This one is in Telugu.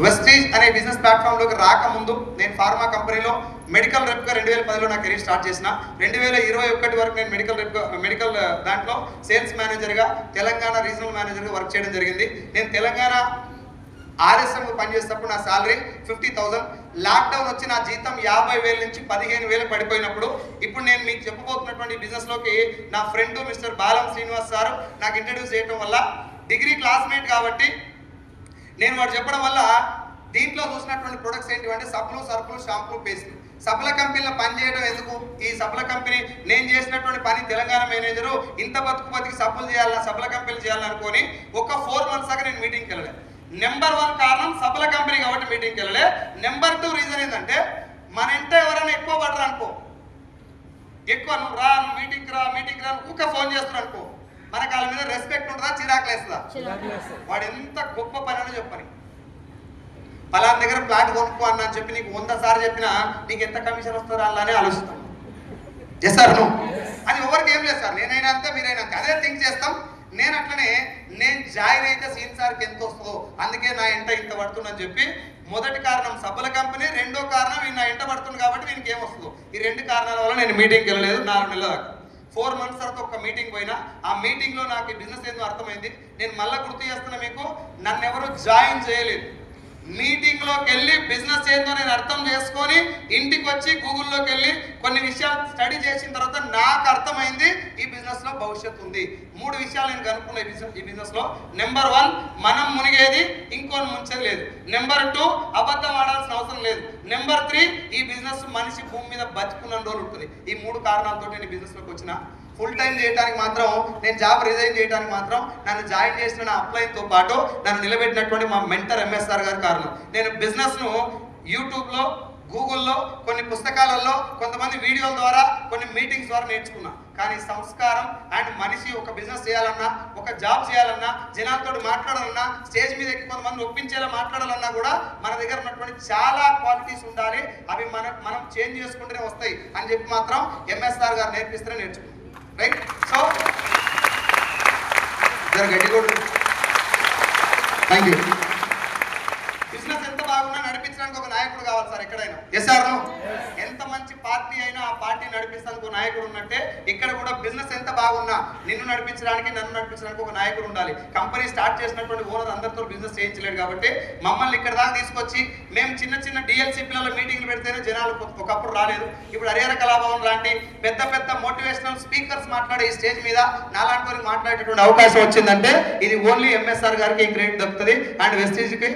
వెస్టీజ్ అనే బిజినెస్ ప్లాట్ఫామ్లోకి రాకముందు నేను ఫార్మా కంపెనీలో మెడికల్ రెప్గా 2010లో నా కెరీర్ స్టార్ట్ చేసిన. 2021 వరకు నేను మెడికల్ దాంట్లో సేల్స్ మేనేజర్గా తెలంగాణ రీజనల్ మేనేజర్గా వర్క్ చేయడం జరిగింది. నేను తెలంగాణ ఆర్ఎస్ఎంకు పనిచేసేటప్పుడు నా శాలరీ 50,000. లాక్డౌన్ వచ్చి నా జీతం 50,000 నుంచి 15,000 పడిపోయినప్పుడు ఇప్పుడు నేను మీకు చెప్పబోతున్నటువంటి బిజినెస్లోకి నా ఫ్రెండ్ మిస్టర్ బాలం శ్రీనివాస్ సార్ నాకు ఇంట్రడ్యూస్ చేయడం వల్ల డిగ్రీ క్లాస్మేట్ కాబట్టి నేను వాడు చెప్పడం వల్ల దీంట్లో చూసినటువంటి ప్రొడక్ట్స్ ఏంటివంటే సబ్బులు, సర్ఫులు, షాంపులు, పేస్ట్లు. సబ్బుల కంపెనీలో పనిచేయడం ఎందుకు? ఈ సబ్బుల కంపెనీ నేను చేసినటువంటి పని తెలంగాణ మేనేజరు ఇంత బతికి సబ్బులు చేయాలన్నా సబ్బుల కంపెనీలు చేయాలనుకొని ఒక 4 months దాకా నేను మీటింగ్కి వెళ్ళలే. నెంబర్ 1 కారణం సబ్బుల కంపెనీ కాబట్టి మీటింగ్కి వెళ్ళలే. నెంబర్ 2 రీజన్ ఏంటంటే మన ఇంట ఎవరైనా ఎక్కువ పడరు అనుకో, ఎక్కువ నువ్వు రా, నువ్వు మీటింగ్కి రా ఊక ఫోన్ చేస్తున్నా అనుకో, మనకు వాళ్ళ మీద రెస్పెక్ట్ ఉంటుందా, చిరాకులు వేస్తుందా? వాడు ఎంత గొప్ప పని అని చెప్పని పలానా దగ్గర ఫ్లాట్ కొనుక్కో అన్న అని చెప్పి నీకు 100 సార్లు చెప్పినా నీకు ఎంత కమిషన్ వస్తుందో అలానే ఆలోచిస్తాం. ఎస్ సార్ నువ్వు అది ఎవరికి ఏం లేదు సార్, నేనైనా అంతే మీరైనా అంతే అదే థింక్ చేస్తాం. నేను అట్లనే నేను జాయిన్ అయితే సీన్ సార్కి ఎంత వస్తుందో అందుకే నా ఇంట ఇంత పడుతుందని చెప్పి మొదటి కారణం సబ్బుల కంపెనీ, రెండో కారణం నా ఇంట పడుతుంది కాబట్టి వీనికి ఏం వస్తుందో. ఈ 2 కారణాల వల్ల నేను మీటింగ్కి వెళ్ళలేదు 4 నెలల దాకా. 4 months తర్వాత ఒక మీటింగ్ పోయినా. ఆ మీటింగ్లో నాకు ఈ బిజినెస్ ఏందో అర్థమైంది. నేను మళ్ళీ గుర్తు చేస్తున్నా మీకు, నన్ను ఎవరు జాయిన్ చేయలేదు. మీటింగ్లోకి వెళ్ళి బిజినెస్ ఏందో నేను అర్థం చేసుకొని ఇంటికి వచ్చి గూగుల్లోకి వెళ్ళి కొన్ని విషయాలు స్టడీ చేసిన తర్వాత నాకు అర్థమైంది ఈ బిజినెస్లో భవిష్యత్తు ఉంది. 3 విషయాలు నేను కనుక్కున్నా ఈ బిజినెస్లో. నెంబర్ 1 మనం మునిగేది ఇంకోని ముంచేది లేదు. నెంబర్ 2 అబద్ధం ఆడాల్సిన అవసరం లేదు. నెంబర్ 3 ఈ బిజినెస్ మనిషి భూమి మీద బతుకున్న రోజులు ఉంటుంది. ఈ 3 కారణాలతో నేను బిజినెస్లోకి వచ్చిన. ఫుల్ టైం చేయడానికి మాత్రం నేను జాబ్ రిజైన్ చేయడానికి మాత్రం నన్ను జాయిన్ చేసిన నా అప్లైన్తో పాటు నన్ను నిలబెట్టినటువంటి మా మెంటర్ ఎంఎస్ఆర్ గారు కారణం. నేను బిజినెస్ను యూట్యూబ్లో, గూగుల్లో, కొన్ని పుస్తకాలలో, కొంతమంది వీడియోల ద్వారా, కొన్ని మీటింగ్స్ ద్వారా నేర్చుకున్నా. కానీ సంస్కారం అండ్ మనిషి ఒక బిజినెస్ చేయాలన్నా, ఒక జాబ్ చేయాలన్నా, జనాలతో మాట్లాడాలన్నా, స్టేజ్ మీద ఎక్కి కొంతమంది ఒప్పించేలా మాట్లాడాలన్నా కూడా మన దగ్గర ఉన్నటువంటి చాలా క్వాలిటీస్ ఉండాలి. అవి మనం చేంజ్ చేసుకుంటూనే వస్తాయి అని చెప్పి మాత్రం ఎంఎస్ఆర్ గారు నేర్పిస్తేనే నేర్చుకున్నాం. రైట్. సో గట్టి కూడా థ్యాంక్ యూ. బిజినెస్ ఎంత బాగున్నా నడిపించడానికి ఒక నాయకుడు కావాలి సార్ ఎక్కడైనా. ఎస్ సార్ ఎంత మంచి పార్టీ అయినా ఆ పార్టీ నడిపిస్తానికి ఒక నాయకుడు ఉన్నట్టే ఇక్కడ కూడా బిజినెస్ ఎంత బాగున్నా నిన్ను నడిపించడానికి, నన్ను నడిపించడానికి ఒక నాయకుడు ఉండాలి. కంపెనీ స్టార్ట్ చేసినటువంటి ఓనర్ అందరితో బిజినెస్ చేయించలేడు కాబట్టి మమ్మల్ని ఇక్కడ దాకా తీసుకొచ్చి మేము చిన్న డిఎల్సిపిలలో మీటింగ్లు పెడితేనే జనాలు ఒకప్పుడు రాలేదు. ఇప్పుడు హరిహర కళాభవన్ లాంటి పెద్ద మోటివేషనల్ స్పీకర్స్ మాట్లాడే ఈ స్టేజ్ మీద నాలాంటి వారికి మాట్లాడేటువంటి అవకాశం వచ్చిందంటే ఇది ఓన్లీ ఎంఎస్ఆర్ గారికి క్రెడిట్ దక్కుతుంది అండ్ వెస్టీజ్కి